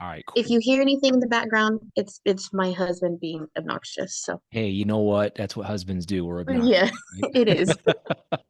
All right, If cool. you hear anything in the background, it's my husband being obnoxious. So Hey, you know what? That's what husbands do. We're obnoxious, yeah, it is.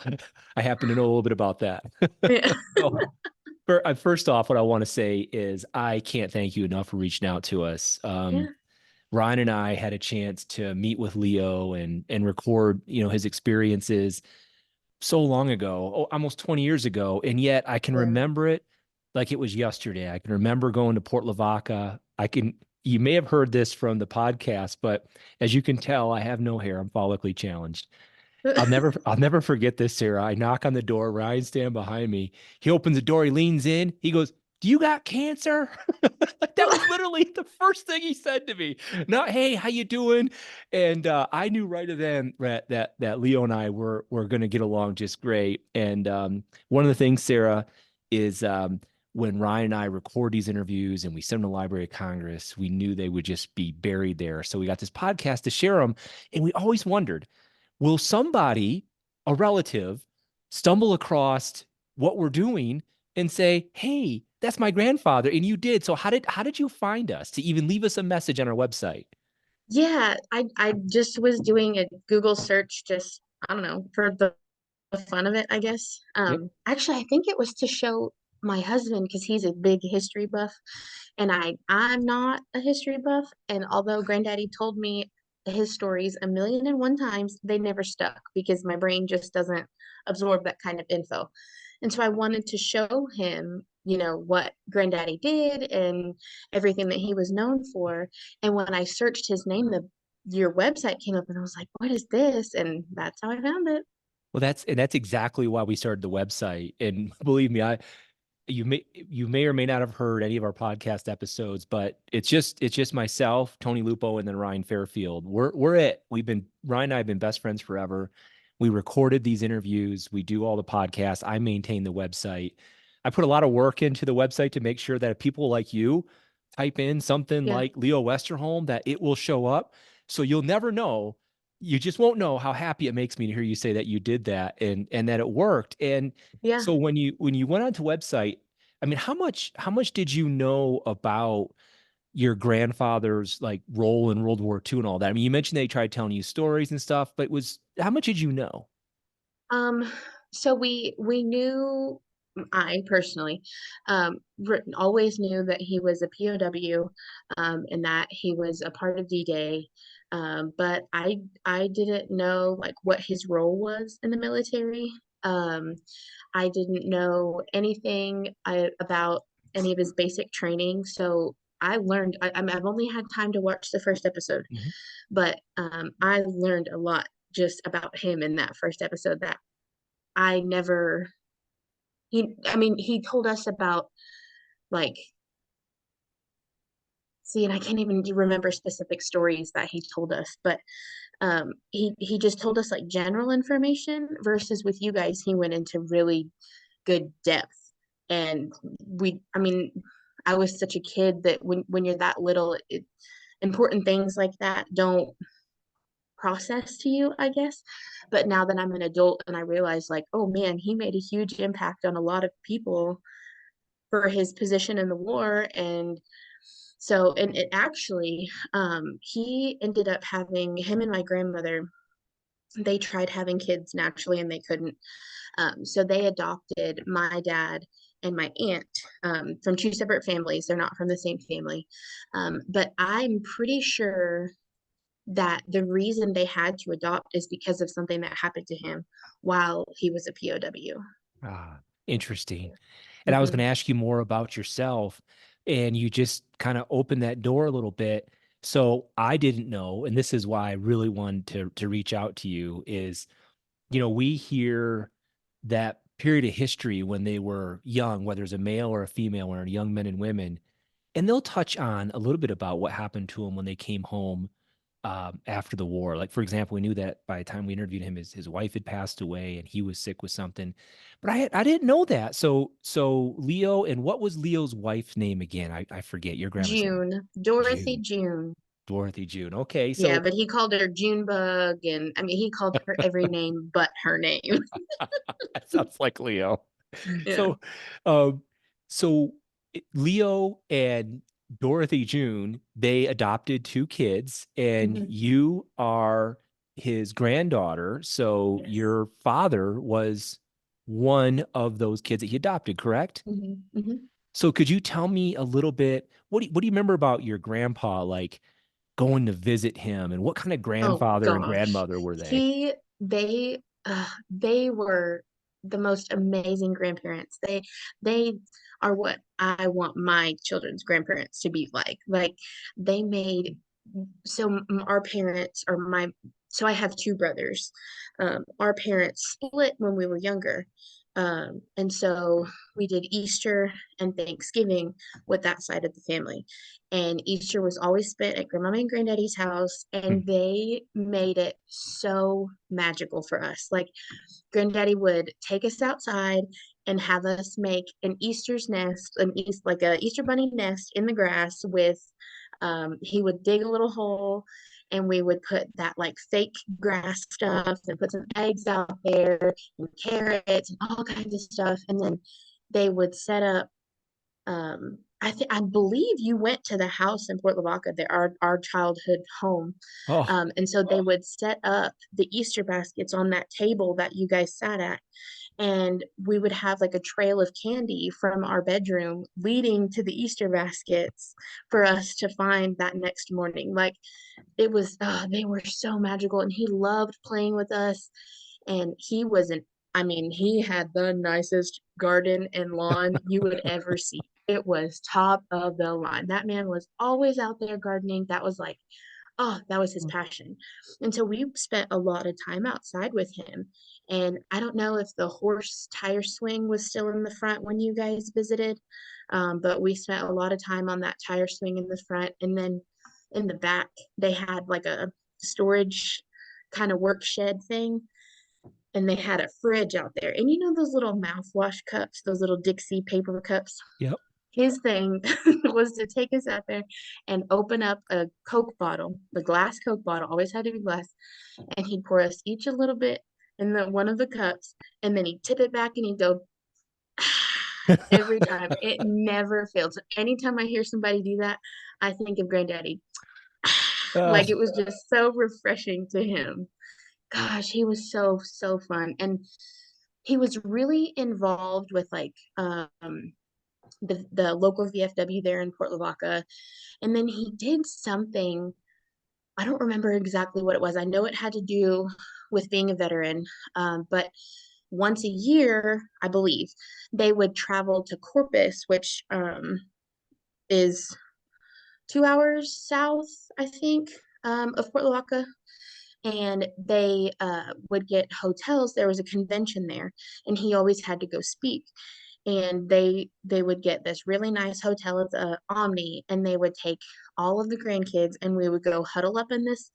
right? I happen to know a little bit about that. Yeah. So, first off, what I want to say is I can't thank you enough for reaching out to us. Yeah. Ryan and I had a chance to meet with Leo and record, his experiences so long ago, almost 20 years ago, and yet I can Yeah. remember it like it was yesterday. I can remember going to Port Lavaca. You may have heard this from the podcast, but as you can tell, I have no hair. I'm follically challenged. I'll never forget this, Sarah. I knock on the door. Ryan standing behind me. He opens the door. He leans in. He goes, "Do you got cancer?" That was literally the first thing he said to me. Not, "Hey, how you doing?" And I knew right then that Leo and I were going to get along just great. And one of the things, Sarah, is when Ryan and I record these interviews and we send them to Library of Congress, we knew they would just be buried there. So we got this podcast to share them, and we always wondered, will somebody, a relative, stumble across what we're doing and say, "Hey, that's my grandfather," and you did. So how did you find us to even leave us a message on our website? Yeah, I just was doing a Google search, just I don't know, for the fun of it, I guess. Yep. Actually, I think it was to show my husband because he's a big history buff, and I'm not a history buff. And although Granddaddy told me his stories a million and one times, they never stuck because my brain just doesn't absorb that kind of info. And so I wanted to show him, what Granddaddy did and everything that he was known for. And when I searched his name, the your website came up and I was like, what is this? And that's how I found it. Well, that's exactly why we started the website. And believe me, you may or may not have heard any of our podcast episodes, but it's just myself, Tony Lupo, and then Ryan Fairfield. We're it. Ryan and I have been best friends forever. We recorded these interviews. We do all the podcasts. I maintain the website. I put a lot of work into the website to make sure that if people like you type in something Yeah. like Leo Westerholm, that it will show up. So you'll never know. You just won't know how happy it makes me to hear you say that you did that and that it worked. And Yeah. so when you went onto website, I mean, how much did you know about your grandfather's like role in World War II and all that? I mean, you mentioned they tried telling you stories and stuff, but was how much did you know? Um, so we knew, I personally always knew that he was a POW, and that he was a part of D-Day. But I didn't know like what his role was in the military. Um, I didn't know anything about any of his basic training. So I learned, I've only had time to watch the first episode, Mhm. but I learned a lot just about him in that first episode that I never I mean, he told us about like, see, and I can't even remember specific stories that he told us, but he just told us like general information versus with you guys, he went into really good depth. And I mean, I was such a kid that when you're that little, important things like that don't process to you, I guess. But now that I'm an adult and I realize like, oh man, he made a huge impact on a lot of people for his position in the war. And so, and it actually, he ended up having him and my grandmother, they tried having kids naturally and they couldn't. So they adopted my dad and my aunt, from two separate families. They're not from the same family. But I'm pretty sure that the reason they had to adopt is because of something that happened to him while he was a POW. Ah, interesting. And I was going Mm-hmm. to ask you more about yourself, and you just kind of opened that door a little bit. So I didn't know, and this is why I really wanted to reach out to you, is we hear that period of history when they were young, whether it's a male or a female, or young men and women, and they'll touch on a little bit about what happened to them when they came home after the war. Like, for example, we knew that by the time we interviewed him, his wife had passed away and he was sick with something. But I didn't know that. So Leo, and what was Leo's wife's name again? I forget. Your grandma's name. June, Dorothy June. June. Dorothy June. Okay, Yeah, so but he called her Junebug, and I mean, he called her every name but her name. that sounds like Leo. Yeah. So, um, so Leo and Dorothy June, they adopted two kids, and Mhm. you are his granddaughter. So Yes. your father was one of those kids that he adopted, correct? Mhm. Mhm. So could you tell me a little bit, what do you remember about your grandpa, like going to visit him, and what kind of Oh grandfather and gosh. grandmother were they? He they were the most amazing grandparents. They are what I want my children's grandparents to be like. Like they made our parents or my so I have two brothers. Our parents split when we were younger. And so we did Easter and Thanksgiving with that side of the family. And Easter was always spent at grandmama and granddaddy's house, Hmm. and they made it so magical for us. Like granddaddy would take us outside and have us make an Easter's nest, like a Easter bunny nest in the grass with he would dig a little hole and we would put that like fake grass stuff and put some eggs out there and carrots and all kinds of stuff. And then they would set up I believe you went to the house in Port Lavaca, there our childhood home. Oh, And so they would set up the Easter baskets on that table that you guys sat at, and we would have like a trail of candy from our bedroom leading to the Easter baskets for us to find that next morning. Like it was, they were so magical, and he loved playing with us. And he wasn't, I mean, he had the nicest garden and lawn you would ever see. It was top of the line. That man was always out there gardening. That was like, oh, that was his passion. And so we spent a lot of time outside with him. And I don't know if the horse tire swing was still in the front when you guys visited, but we spent a lot of time on that tire swing in the front. And then in the back, they had like a storage kind of work shed thing, and they had a fridge out there. And you know those little mouthwash cups, those little Dixie paper cups? yep. His thing was to take us out there and open up a Coke bottle, the glass Coke bottle, always had to be glass, and he'd pour us each a little bit in one of the cups, and then he'd tip it back and he'd go every time. It never failed. So anytime I hear somebody do that, I think of Granddaddy. Like Oh, it was just so refreshing to him. Gosh, he was so, so fun. And he was really involved with like the local VFW there in Port Lavaca. And then he did something, I don't remember exactly what it was. I know it had to do with being a veteran. But once a year, I believe, they would travel to Corpus, which is 2 hours south, I think, of Port Lavaca. And they would get hotels. There was a convention there, and he always had to go speak. And they would get this really nice hotel at the Omni, and they would take all of the grandkids, and we would go huddle up in this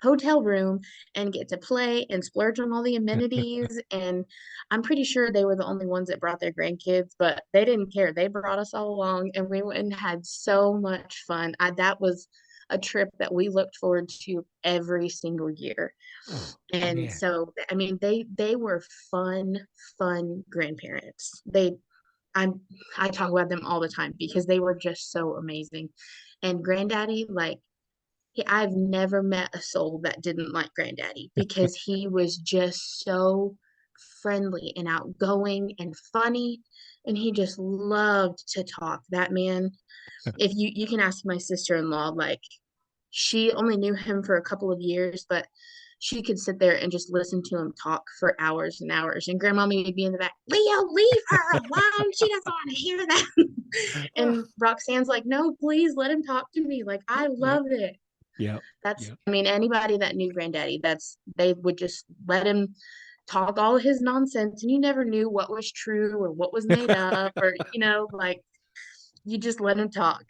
hotel room and get to play and splurge on all the amenities. And I'm pretty sure they were the only ones that brought their grandkids, but they didn't care. They brought us all along, and we went and had so much fun. That was a trip that we looked forward to every single year. And man. so, I mean, they were fun grandparents. I'm I talk about them all the time because they were just so amazing. And granddaddy, like I've never met a soul that didn't like granddaddy because he was just so friendly and outgoing and funny, and he just loved to talk. That man, if you can ask my sister-in-law, like she only knew him for a couple of years, but she could sit there and just listen to him talk for hours and hours. And grandmommy would be in the back, Leo, leave her alone. She doesn't want to hear that. And Roxanne's like, no, please let him talk to me. Like, I Yep. love it. Yep. That's, Yep. I mean, anybody that knew granddaddy, they would just let him talk all of his nonsense, and you never knew what was true or what was made up, or, like you just let him talk.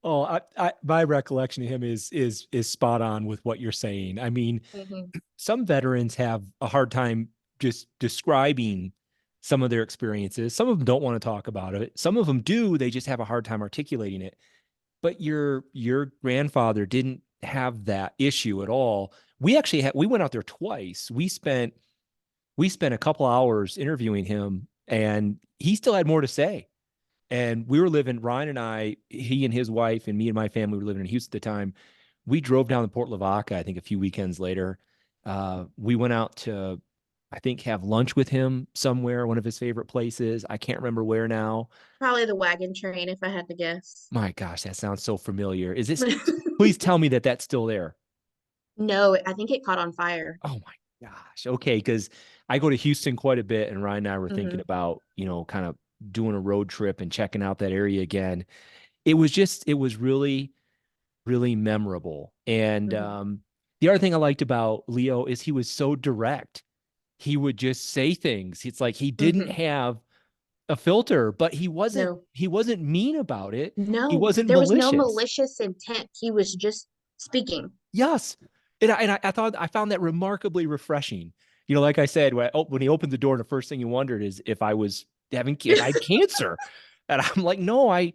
Oh, my recollection of him is spot on with what you're saying. I mean, Mhm. some veterans have a hard time just describing some of their experiences. Some of them don't want to talk about it. Some of them do. They just have a hard time articulating it. But your grandfather didn't have that issue at all. We went out there twice. We spent a couple hours interviewing him, and he still had more to say. And we were living, Ryan and I, he and his wife, and me and my family were living in Houston at the time. We drove down to Port Lavaca, I think a few weekends later. We went out to, I think, have lunch with him somewhere, one of his favorite places. I can't remember where now. Probably the wagon train, if I had to guess. My gosh, that sounds so familiar. Is this, please tell me that that's still there. No, I think it caught on fire. Oh my gosh. Okay. Because I go to Houston quite a bit, and Ryan and I were thinking Hmm. about, kind of doing a road trip and checking out that area again. It was really, really memorable. And Hmm. the other thing I liked about Leo is he was so direct. He would just say things. It's like he didn't Hmm. have a filter, but No, he wasn't mean about it. He no, wasn't there was no malicious. malicious intent. He was just speaking. Yes. I thought I found that remarkably refreshing. Like I said, when he opened the door, the first thing he wondered is if I had cancer. And I'm like, no, I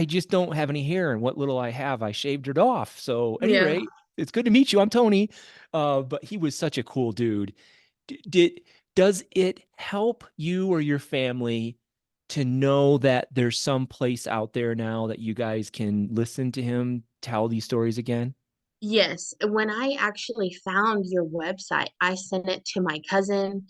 just don't have any hair. And what little I have, I shaved it off. So at any Yeah. rate, it's good to meet you. I'm Tony. But he was such a cool dude. Did does it help you or your family to know that there's some place out there now that you guys can listen to him tell these stories again? Yes. When I actually found your website, I sent it to my cousin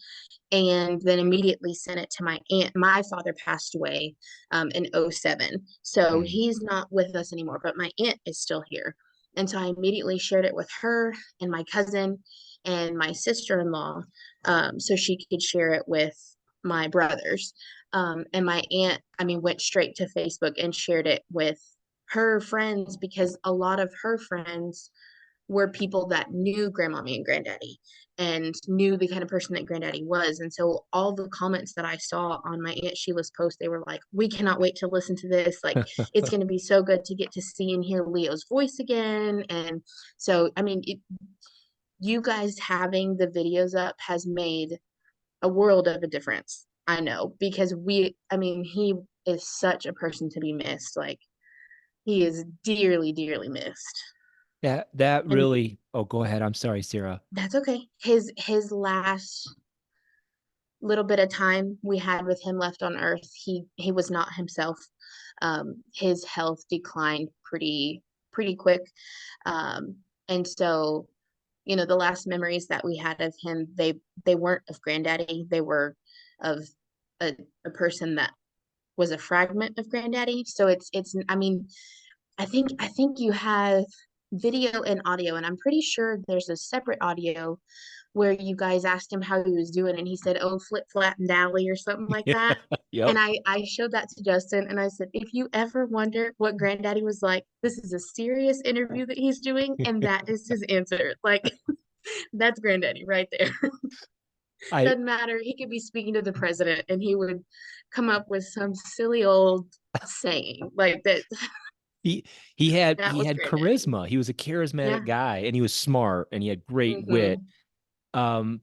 and then immediately sent it to my aunt. My father passed away in '07, so Mm. he's not with us anymore, but my aunt is still here. And so I immediately shared it with her and my cousin and my sister-in-law, so she could share it with my brothers. And my aunt, I mean, went straight to Facebook and shared it with her friends because a lot of her friends were people that knew grandmommy and granddaddy and knew the kind of person that granddaddy was. And so all the comments that I saw on my Aunt Sheila's post, they were like, we cannot wait to listen to this. Like, it's going to be so good to get to see and hear Leo's voice again. And so, I mean, you guys having the videos up has made a world of a difference. I know because I mean, he is such a person to be missed. Like, he is dearly, dearly missed. That And really, oh, go ahead. I'm sorry, Sarah. that's okay. His last little bit of time we had with him left on earth, he was not himself. His health declined pretty quick. Um, and so, the last memories that we had of him, they weren't of granddaddy. They were of a person that was a fragment of granddaddy. So it's I mean, I think you have video and audio, and I'm pretty sure there's a separate audio where you guys asked him how he was doing, and he said, "Oh, flip, flat, and dally," or something like Yeah. that. Yep. And I showed that to Justin, and I said, "If you ever wonder what Granddaddy was like, this is a serious interview that he's doing, and that is his answer. Like, that's Granddaddy right there. I Doesn't matter. He could be speaking to the president, and he would come up with some silly old saying like that. he he had That he was had Granddaddy. charisma. He was a Yeah. charismatic guy, and he was smart, and he had great wit. Hmm. Um,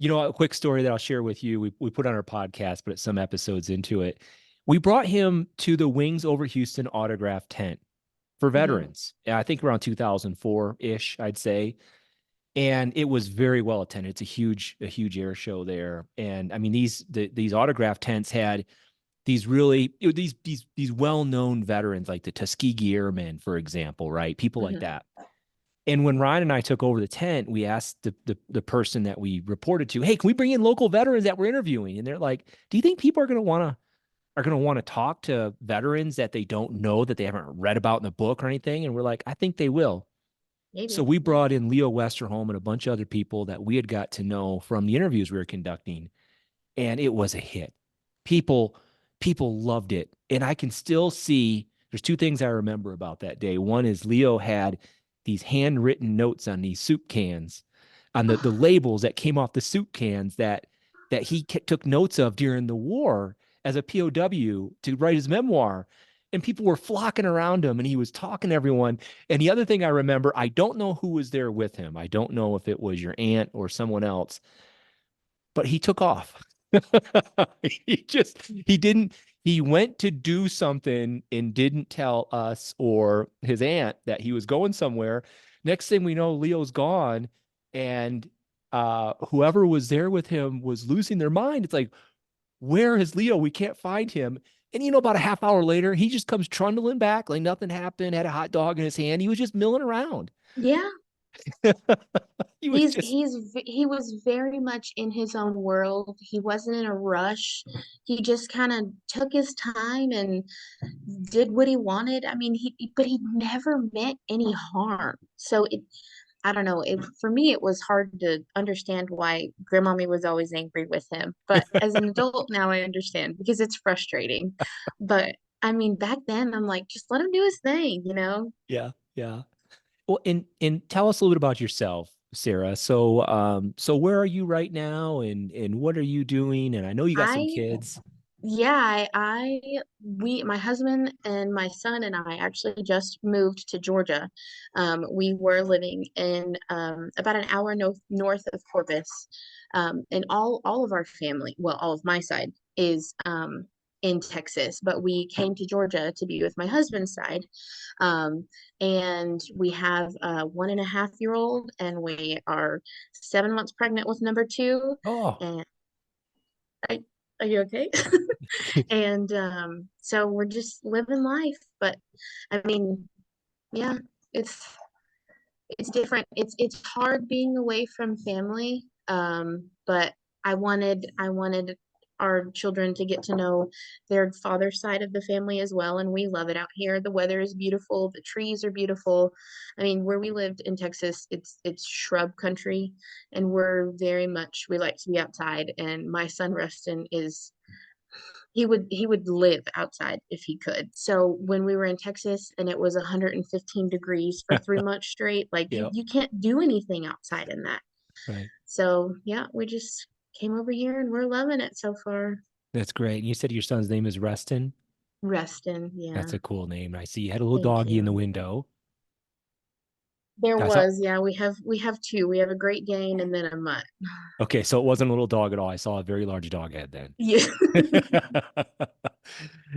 a quick story that I'll share with you. We put on our podcast, but it's some episodes into it. We brought him to the Wings Over Houston autograph tent for Hmm. veterans. I think around 2004-ish, I'd say. And it was very well attended. It's a huge air show there. And I mean, these autograph tents had these really these well-known veterans like the Tuskegee Airmen, for example, right? People like Hmm. that. And when Ryan and I took over the tent, we asked the person that we reported to, "Hey, can we bring in local veterans that we're interviewing?" And they're like, "Do you think people are going to want to talk to veterans that they don't know, that they haven't read about in the book or anything?" And we're like, "I think they will." So Maybe. we brought in Leo Westerholm and a bunch of other people that we had got to know from the interviews we were conducting, and it was a hit. People people loved it. And I can still see there's two things I remember about that day. One is Leo had these handwritten notes on these soup cans, on the labels that came off the soup cans that he took notes of during the war as a POW to write his memoir. And people were flocking around him and he was talking to everyone. And the other thing I remember, I don't know who was there with him. I don't know if it was your aunt or someone else, but he took off. He didn't, he went to do something and didn't tell us or his aunt that he was going somewhere. Next thing we know, Leo's gone. And whoever was there with him was losing their mind. It's like, where is Leo? We can't find him. And about a half hour later, he just comes trundling back like nothing happened, had a hot dog in his hand. He was just milling around. Yeah. He was just, He was very much in his own world. He wasn't in a rush. He just kind of took his time and did what he wanted. I mean, but he never meant any harm. So I don't know. For me, it was hard to understand why Grandmommy was always angry with him. But as an adult now, I understand because it's frustrating. But I mean, back then, I'm like, just let him do his thing, you know? yeah, yeah. Well, and tell us a little bit about yourself, Sarah. So where are you right now, and what are you doing? And I know you got some I kids. Yeah, my husband and my son and I actually just moved to Georgia. We were living in about an hour north of Corpus, and all of our family, well, all of my side is in Texas, but we came to Georgia to be with my husband's side, um, and we have a 1.5 year old, and we are 7 months pregnant with number two, Oh, and I, are you okay? And so we're just living life. But I mean, yeah, it's it's different. It's hard being away from family. But I wanted our children to get to know their father's side of the family as well, and we love it out here. The weather is beautiful, the trees are beautiful. I mean, where we lived in Texas, it's shrub country, and we like to be outside. And my son Rustin is he would live outside if he could. So when we were in Texas and it was 115 degrees for 3 months straight, like you yeah, you can't do anything outside in that. right. So yeah, we just came over here and we're loving it so far. That's great. And you said your son's name is Reston. Resting, yeah. That's a cool name. I see you had a little Thank doggy in the you. window. There I saw. was, yeah, we have two. We have a Great Dane and then a mutt. Okay, so it wasn't a little dog at all. I saw a very large dog head then. Yeah.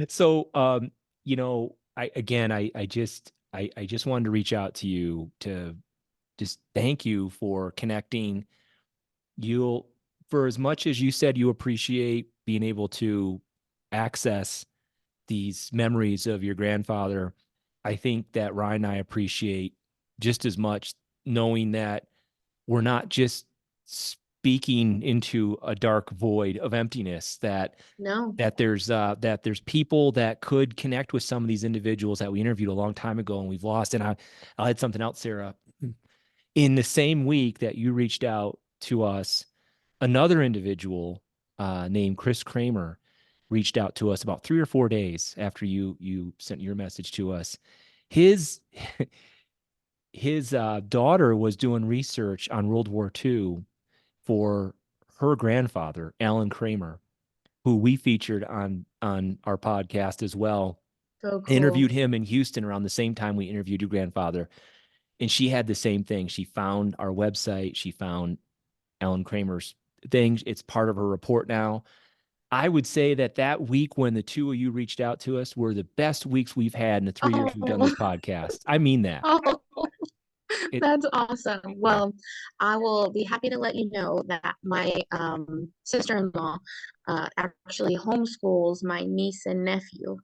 So, I just wanted to reach out to you to just thank you for connecting. You'll, for as much as you said you appreciate being able to access these memories of your grandfather, I think that Ryan and I appreciate just as much knowing that we're not just speaking into a dark void of emptiness, that No. there's people that could connect with some of these individuals that we interviewed a long time ago and we've lost. And I'll add something else, Sarah. In the same week that you reached out to us, another individual named Chris Kramer reached out to us about 3 or 4 days after you sent your message to us. His his daughter was doing research on World War II for her grandfather, Alan Kramer, who we featured on our podcast as well. So Interviewed cool. him in Houston around the same time we interviewed your grandfather, and she had the same thing. She found our website. She found Alan Kramer's thing. It's part of her report now. I would say that week when the two of you reached out to us were the best weeks we've had in the 3 years we've done Oh, this podcast. I mean that. oh. It, That's awesome. yeah. Well, I will be happy to let you know that my sister-in-law actually homeschools my niece and nephew,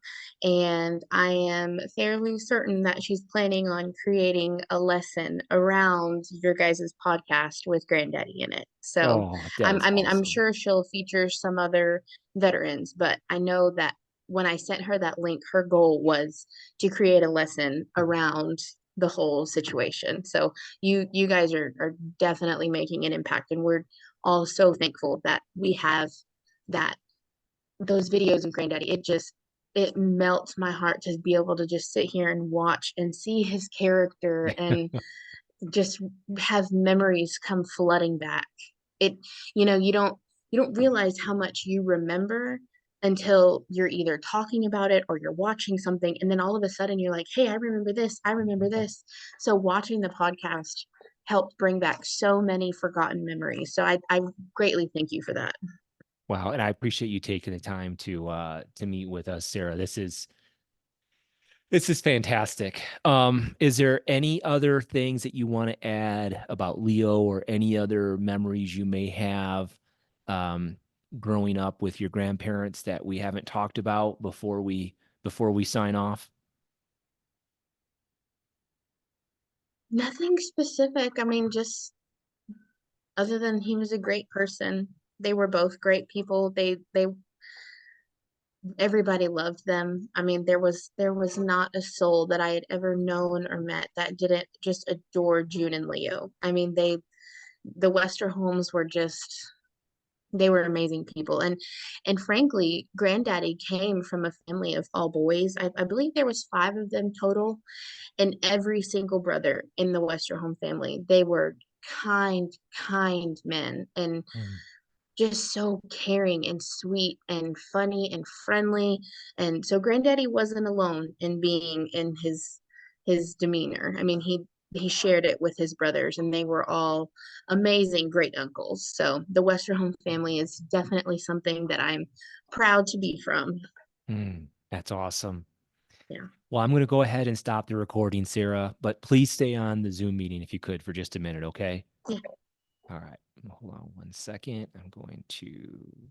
and I am fairly certain that she's planning on creating a lesson around your guys' podcast with Granddaddy in it. So, Oh, that is I mean, I'm awesome. sure she'll feature some other veterans, but I know that when I sent her that link, her goal was to create a lesson around the whole situation. So you guys are definitely making an impact, and we're all so thankful that we have that those videos of Granddaddy. It melts my heart to be able to just sit here and watch and see his character and just have memories come flooding back. It, you don't realize how much you remember until you're either talking about it or you're watching something, and then all of a sudden you're like, hey, I remember this, I remember this. So watching the podcast helped bring back so many forgotten memories. So I greatly thank you for that. Wow, and I appreciate you taking the time to meet with us, Sarah. This is fantastic. Is there any other things that you want to add about Leo or any other memories you may have? Um, growing up with your grandparents that we haven't talked about before we sign off? Nothing specific. I mean, just other than he was a great person. They were both great people. They everybody loved them. I mean, there was not a soul that I had ever known or met that didn't just adore June and Leo. I mean, the Westerholms were just they were amazing people. And frankly, Granddaddy came from a family of all boys. I believe there was five of them total, and every single brother in the Westerholm family, they were kind men, and Mm. just so caring and sweet and funny and friendly. And so Granddaddy wasn't alone in being in his demeanor. I mean, he shared it with his brothers, and they were all amazing great uncles. So the Westerholm family is definitely something that I'm proud to be from. That's awesome. Yeah. Well, I'm going to go ahead and stop the recording, Sarah, but please stay on the Zoom meeting if you could for just a minute, okay? Yeah. All right. Hold on one second. I'm going to